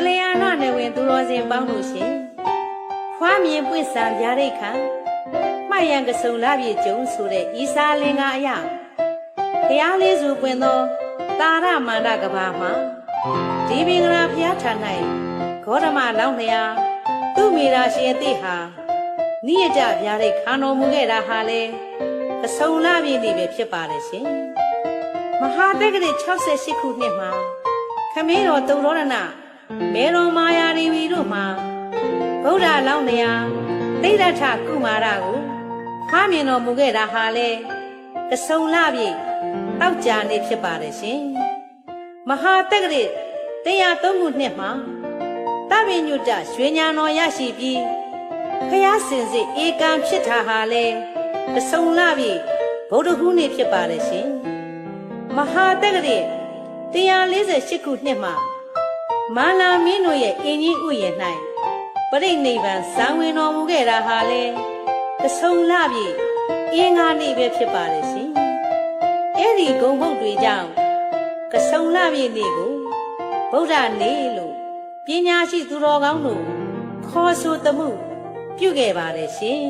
လျာဏနဲ့ဝင်သူတော်စင်ပေါင်းလို့ရှင်ဖွားမြင်ပွင့်စံဗျာဒိတ်ခံမှတ်ရန်ကစုံလာပြေကျုံဆိုတဲ့ဤစာလင်္ကာအရာဘုရားလေးစုပွင့်သောတာရမန္တကဘာမှာဒီမင်္ဂလာဘုရားထံ၌ဂေါတမလောင်းလျာသူမိရာရှင်အတိဟာနိယကြဗျာဒိတ်ခံတော်မူခဲ့တာဟာလေကစုံလာပြေနေပဲဖြစ်ပါတယ်ရှင်မဟာတက္ကရာ68ခုနှစ်မှာခမင်းတော်တုံရောဒနာမေတော်မာယာရီဝီတို့မှာဗုဒ္ဓလောင်းတရားသိဒ္ဓထကုမာရကိုဖားမြင်တော်မူခဲ့တာဟာလေကစုံလာပြေတောက်ကြနေဖြစ်ပါတယ်ရှင်မဟာတက္ကရာ103ခုနှစ်မှာတပည့်ညွတ်တရွှေညာတော်ရရှိပြီးဖျားစင်စစ်ဧကံဖြစ်တာဟာလေကစုံလာပြေဗုဒ္ဓဟူးနေ့ဖြစ်ပါတယ်ရှင်မဟာတက္ကရာ148ခုနှစ်မှာမာလာမင်းတို့ရဲ့အင်းကြီးဥယျာဉ်၌ပရိနိဗ္ဗာန်ဇံဝင်တော်မူခဲ့တာဟာလေကဆုံလပြီအင်္ဂါနေ့ပဲဖြစ်ပါတယ်ရှင်အဲ့ဒီဂုံဘုတ်တွေကြောင့်ကဆုံလပြီနေ့ကိုဗုဒ္ဓနေ့လို့ပညာရှိသူတော်ကောင်းတို့ခေါ်ဆိုသမှုပြုခဲ့ပါတယ်ရှင်